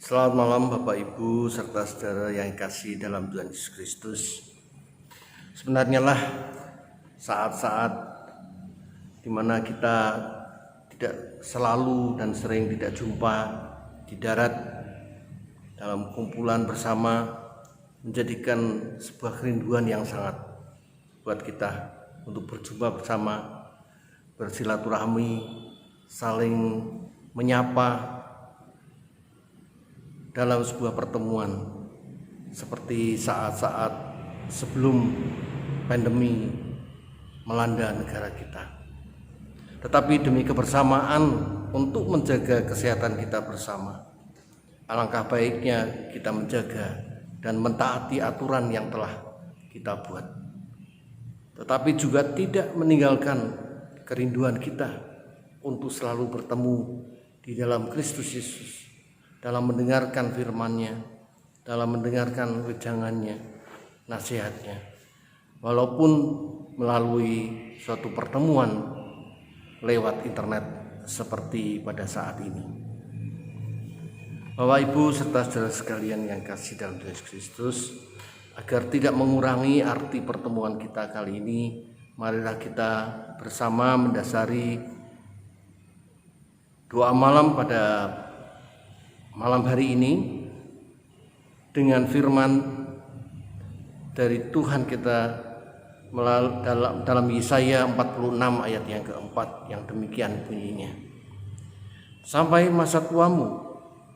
Selamat malam Bapak Ibu serta saudara yang kasih dalam Tuhan Yesus Kristus. Sebenarnya lah saat-saat dimana kita tidak selalu dan sering tidak jumpa di darat dalam kumpulan bersama menjadikan sebuah kerinduan yang sangat buat kita untuk berjumpa bersama, bersilaturahmi, saling menyapa dalam sebuah pertemuan seperti saat-saat sebelum pandemi melanda negara kita. Tetapi demi kebersamaan untuk menjaga kesehatan kita bersama, alangkah baiknya kita menjaga dan mentaati aturan yang telah kita buat. Tetapi juga tidak meninggalkan kerinduan kita untuk selalu bertemu di dalam Kristus Yesus, dalam mendengarkan firman-Nya, dalam mendengarkan wejangannya, nasihatnya. Walaupun melalui suatu pertemuan lewat internet seperti pada saat ini. Bapak Ibu serta saudara sekalian yang kasih dalam Yesus Kristus, agar tidak mengurangi arti pertemuan kita kali ini, marilah kita bersama mendasari doa malam pada malam hari ini dengan firman dari Tuhan kita dalam Yesaya 46 ayat yang keempat yang demikian bunyinya. Sampai masa tuamu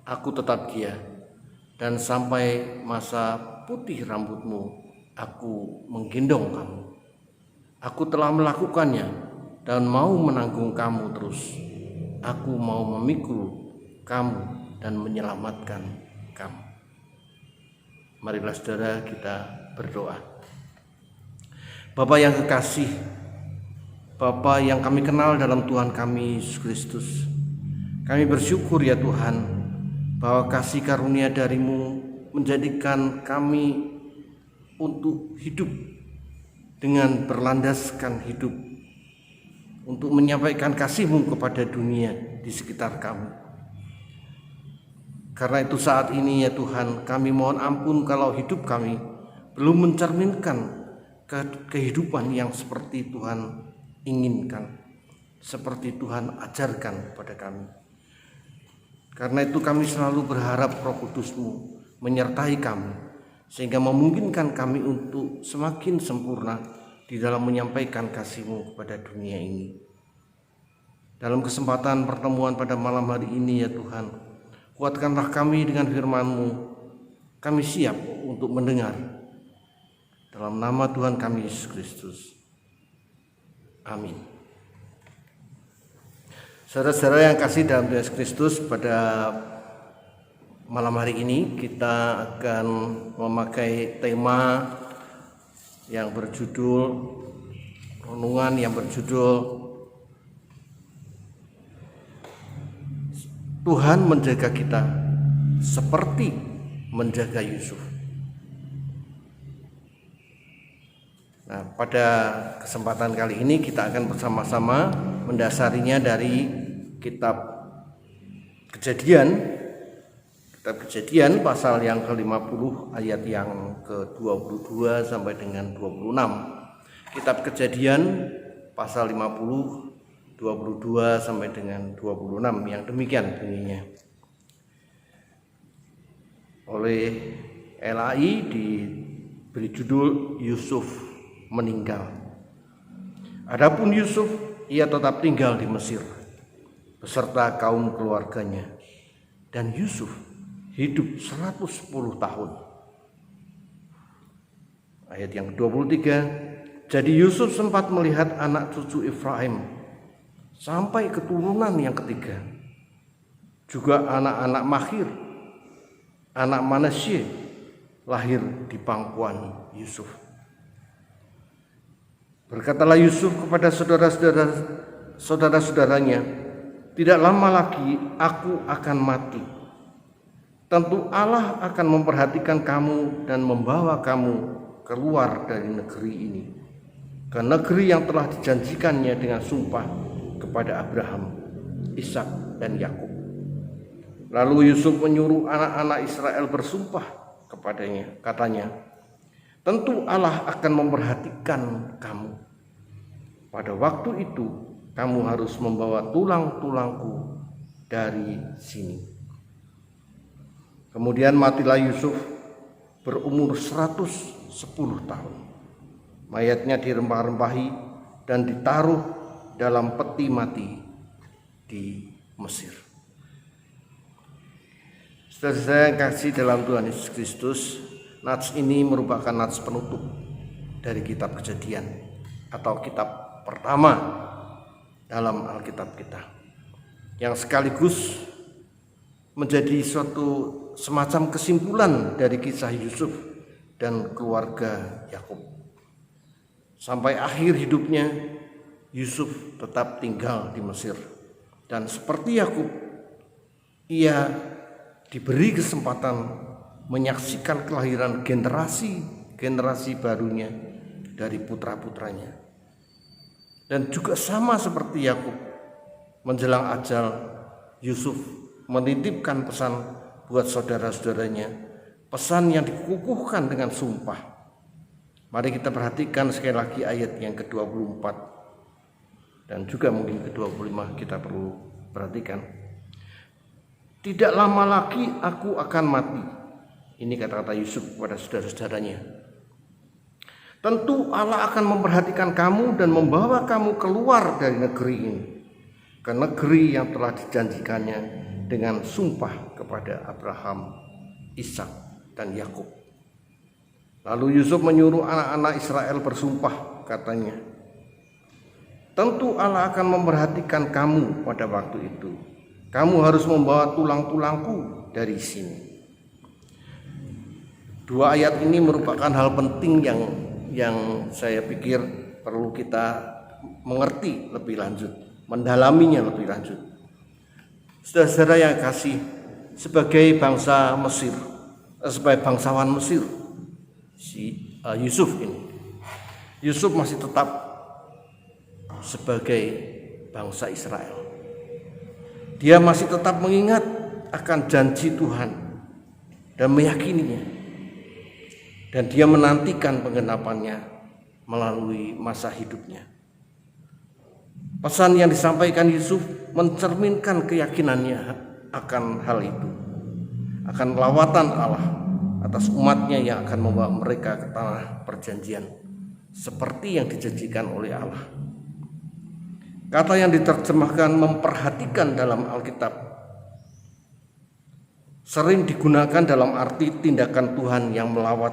aku tetap gia, dan sampai masa putih rambutmu aku menggendong kamu. Aku telah melakukannya dan mau menanggung kamu terus. Aku mau memikul kamu dan menyelamatkan kamu. Marilah saudara kita berdoa. Bapa yang kekasih, Bapa yang kami kenal dalam Tuhan kami Yesus Kristus, kami bersyukur ya Tuhan bahwa kasih karunia dari-Mu menjadikan kami untuk hidup dengan berlandaskan hidup, untuk menyampaikan kasih-Mu kepada dunia di sekitar kami. Karena itu saat ini ya Tuhan, kami mohon ampun kalau hidup kami belum mencerminkan kehidupan yang seperti Tuhan inginkan, seperti Tuhan ajarkan kepada kami. Karena itu kami selalu berharap Roh Kudus-Mu menyertai kami, sehingga memungkinkan kami untuk semakin sempurna di dalam menyampaikan kasih-Mu kepada dunia ini. Dalam kesempatan pertemuan pada malam hari ini ya Tuhan, kuatkanlah kami dengan firman-Mu. Kami siap untuk mendengar. Dalam nama Tuhan kami Yesus Kristus. Amin. Saudara-saudara yang kasih dalam Yesus Kristus, pada malam hari ini kita akan memakai tema yang berjudul, renungan yang berjudul Tuhan menjaga kita seperti menjaga Yusuf. Nah, pada kesempatan kali ini kita akan bersama-sama mendasarinya dari kitab Kejadian pasal yang ke-50 ayat yang ke-22 sampai dengan 26. Kitab Kejadian pasal 50 22 sampai dengan 26 yang demikian bunyinya. Oleh LAI diberi judul Yusuf meninggal. Adapun Yusuf, ia tetap tinggal di Mesir beserta kaum keluarganya, dan Yusuf hidup 110 tahun. Ayat yang ke-23, jadi Yusuf sempat melihat anak cucu Efraim sampai keturunan yang ketiga, juga anak-anak Makhir, anak Manasye, lahir di pangkuan Yusuf. Berkatalah Yusuf kepada saudara-saudaranya, tidak lama lagi aku akan mati. Tentu Allah akan memperhatikan kamu dan membawa kamu keluar dari negeri ini, ke negeri yang telah dijanjikannya dengan sumpah kepada Abraham, Ishak, dan Yakub. Lalu Yusuf menyuruh anak-anak Israel bersumpah kepadanya, katanya, tentu Allah akan memperhatikan kamu. Pada waktu itu kamu harus membawa tulang-tulangku dari sini. Kemudian matilah Yusuf berumur 110 tahun. Mayatnya dirempah-rempahi dan ditaruh dalam peti mati di Mesir. Saudara-saudara yang kasih dalam Tuhan Yesus Kristus, nats ini merupakan nats penutup dari kitab Kejadian atau kitab pertama dalam Alkitab kita, yang sekaligus menjadi suatu semacam kesimpulan dari kisah Yusuf dan keluarga Yakub. Sampai akhir hidupnya Yusuf tetap tinggal di Mesir, dan seperti Yakub, ia diberi kesempatan menyaksikan kelahiran generasi barunya dari putra-putranya. Dan juga sama seperti Yakub, menjelang ajal Yusuf menitipkan pesan buat saudara-saudaranya, pesan yang dikukuhkan dengan sumpah. Mari kita perhatikan sekali lagi ayat yang ke-24 dan juga mungkin ke-25 kita perlu perhatikan. Tidak lama lagi aku akan mati. Ini kata-kata Yusuf kepada saudara-saudaranya. Tentu Allah akan memperhatikan kamu dan membawa kamu keluar dari negeri ini, ke negeri yang telah dijanjikannya dengan sumpah kepada Abraham, Ishak, dan Yakub. Lalu Yusuf menyuruh anak-anak Israel bersumpah, katanya, tentu Allah akan memperhatikan kamu pada waktu itu. Kamu harus membawa tulang-tulangku dari sini. Dua ayat ini merupakan hal penting yang saya pikir perlu kita mengerti lebih lanjut, mendalaminya lebih lanjut. Saudara-saudara yang kasih, sebagai bangsa Mesir, sebagai bangsawan Mesir, Yusuf masih tetap sebagai bangsa Israel. Dia masih tetap mengingat akan janji Tuhan dan meyakininya, dan dia menantikan penggenapannya melalui masa hidupnya. Pesan yang disampaikan Yusuf mencerminkan keyakinannya akan hal itu, akan lawatan Allah atas umatnya yang akan membawa mereka ke tanah perjanjian seperti yang dijanjikan oleh Allah. Kata yang diterjemahkan memperhatikan dalam Alkitab sering digunakan dalam arti tindakan Tuhan yang melawat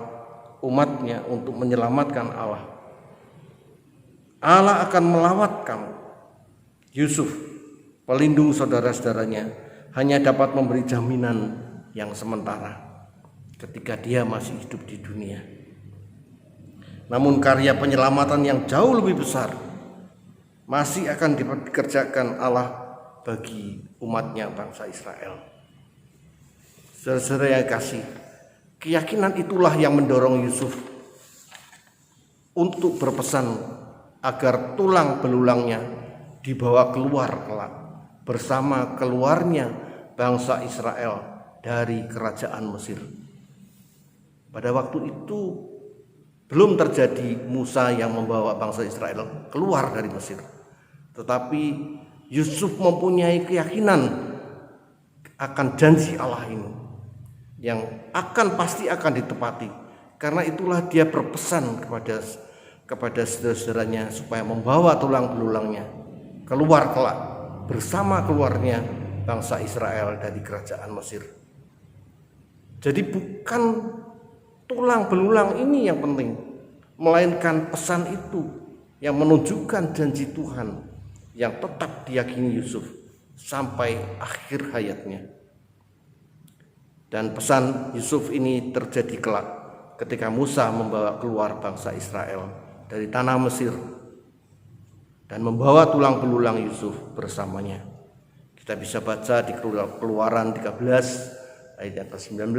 umatnya untuk menyelamatkan Allah. Allah akan melawat kamu. Yusuf, pelindung saudara-saudaranya, hanya dapat memberi jaminan yang sementara ketika dia masih hidup di dunia. Namun karya penyelamatan yang jauh lebih besar masih akan dikerjakan Allah bagi umatnya bangsa Israel. Saudara-saudara yang kasih, keyakinan itulah yang mendorong Yusuf untuk berpesan agar tulang belulangnya dibawa keluar kelak bersama keluarnya bangsa Israel dari kerajaan Mesir. Pada waktu itu belum terjadi Musa yang membawa bangsa Israel keluar dari Mesir, tetapi Yusuf mempunyai keyakinan akan janji Allah ini yang pasti akan ditepati. Karena itulah dia berpesan kepada saudara-saudaranya supaya membawa tulang belulangnya keluar kelak bersama keluarnya bangsa Israel dari kerajaan Mesir. Jadi bukan tulang belulang ini yang penting, melainkan pesan itu yang menunjukkan janji Tuhan yang tetap diyakini Yusuf sampai akhir hayatnya. Dan pesan Yusuf ini terjadi kelak ketika Musa membawa keluar bangsa Israel dari tanah Mesir dan membawa tulang belulang Yusuf bersamanya. Kita bisa baca di Keluaran 13 ayat yang ke-19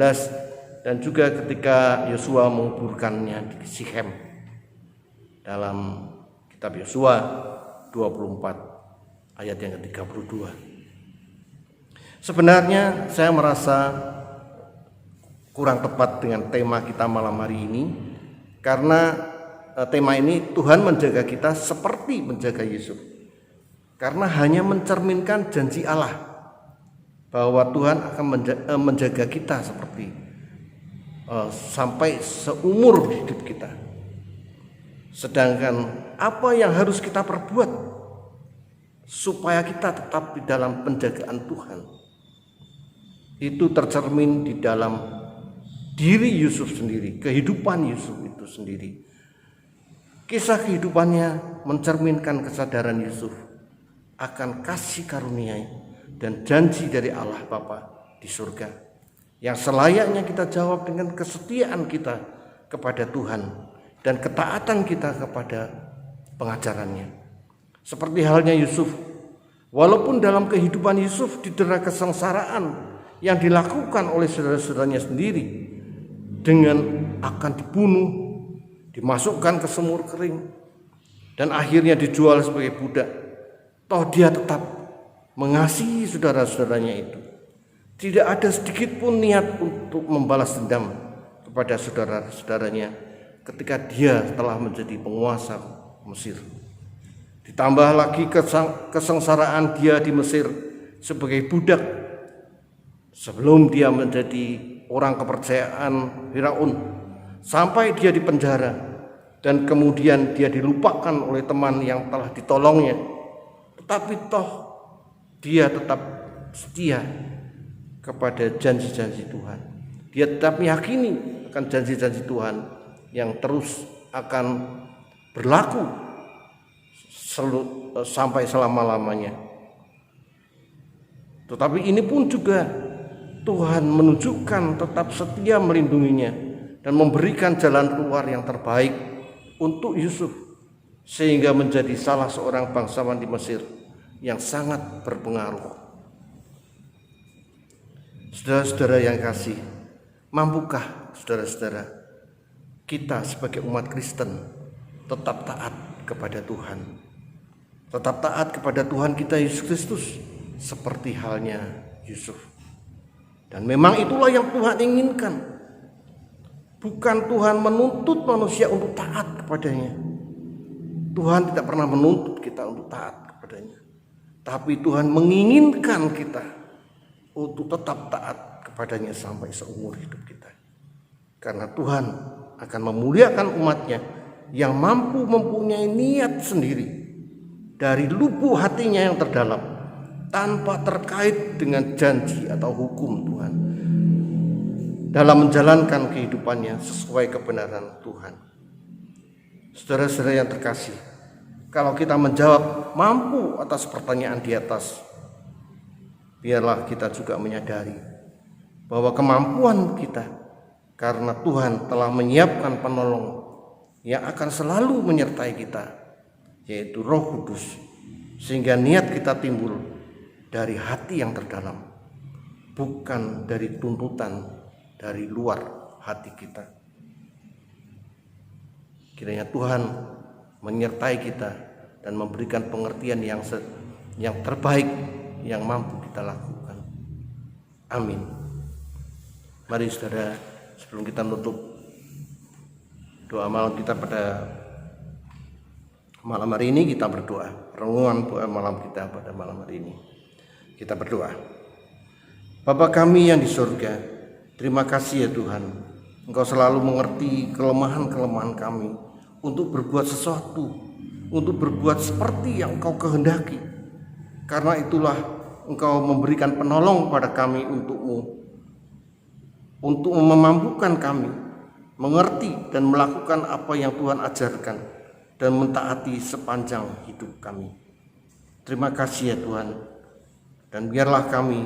dan juga ketika Yosua menguburkannya di Sichem dalam kitab Yosua 24 ayat yang ke-32. Sebenarnya saya merasa kurang tepat dengan tema kita malam hari ini, karena tema ini Tuhan menjaga kita seperti menjaga Yusuf, karena hanya mencerminkan janji Allah bahwa Tuhan akan menjaga kita seperti sampai seumur hidup kita. Sedangkan apa yang harus kita perbuat supaya kita tetap di dalam penjagaan Tuhan, itu tercermin di dalam diri Yusuf sendiri, kehidupan Yusuf itu sendiri. Kisah kehidupannya mencerminkan kesadaran Yusuf akan kasih karunia dan janji dari Allah Bapa di surga, yang selayaknya kita jawab dengan kesetiaan kita kepada Tuhan dan ketaatan kita kepada pengajarannya. Seperti halnya Yusuf, walaupun dalam kehidupan Yusuf didera kesengsaraan yang dilakukan oleh saudara-saudaranya sendiri, dengan akan dibunuh, dimasukkan ke sumur kering, dan akhirnya dijual sebagai budak, toh dia tetap mengasihi saudara-saudaranya itu. Tidak ada sedikit pun niat untuk membalas dendam kepada saudara-saudaranya ketika dia telah menjadi penguasa Mesir. Ditambah lagi kesengsaraan dia di Mesir sebagai budak sebelum dia menjadi orang kepercayaan Firaun, sampai dia di penjara dan kemudian dia dilupakan oleh teman yang telah ditolongnya. Tetapi toh dia tetap setia kepada janji-janji Tuhan. Dia tetap meyakini akan janji-janji Tuhan yang terus akan berlaku sampai selama-lamanya. Tetapi ini pun juga Tuhan menunjukkan tetap setia melindunginya dan memberikan jalan keluar yang terbaik untuk Yusuf, sehingga menjadi salah seorang bangsawan di Mesir yang sangat berpengaruh. Saudara-saudara yang kasih, mampukah saudara-saudara kita sebagai umat Kristen tetap taat kepada Tuhan, tetap taat kepada Tuhan kita Yesus Kristus seperti halnya Yusuf? Dan memang itulah yang Tuhan inginkan. Bukan Tuhan menuntut manusia untuk taat kepadanya. Tuhan tidak pernah menuntut kita untuk taat kepadanya. Tapi Tuhan menginginkan kita untuk tetap taat kepadanya sampai seumur hidup kita. Karena Tuhan akan memuliakan umatnya yang mampu mempunyai niat sendiri dari lubuk hatinya yang terdalam, tanpa terkait dengan janji atau hukum Tuhan, dalam menjalankan kehidupannya sesuai kebenaran Tuhan. Saudara-saudara yang terkasih, kalau kita menjawab mampu atas pertanyaan di atas, biarlah kita juga menyadari bahwa kemampuan kita karena Tuhan telah menyiapkan penolong yang akan selalu menyertai kita, yaitu Roh Kudus, sehingga niat kita timbul dari hati yang terdalam, bukan dari tuntutan dari luar hati kita. Kiranya Tuhan menyertai kita dan memberikan pengertian yang terbaik yang mampu kita lakukan. Amin. Mari saudara, sebelum kita menutup doa malam kita pada malam hari ini, kita berdoa. Renungan doa malam kita pada malam hari ini, kita berdoa. Bapa kami yang di surga, terima kasih ya Tuhan, Engkau selalu mengerti kelemahan-kelemahan kami untuk berbuat sesuatu, untuk berbuat seperti yang Engkau kehendaki. Karena itulah Engkau memberikan penolong pada kami untuk memampukan kami mengerti dan melakukan apa yang Tuhan ajarkan dan mentaati sepanjang hidup kami. Terima kasih ya Tuhan, dan biarlah kami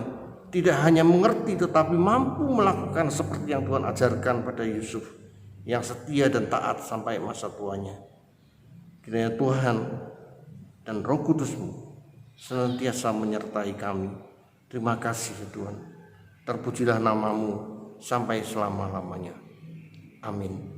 tidak hanya mengerti tetapi mampu melakukan seperti yang Tuhan ajarkan pada Yusuf, yang setia dan taat sampai masa tuanya. Kiranya Tuhan dan Roh Kudus-Mu senantiasa menyertai kami. Terima kasih ya Tuhan. Terpujilah nama-Mu sampai selama-lamanya. Amin.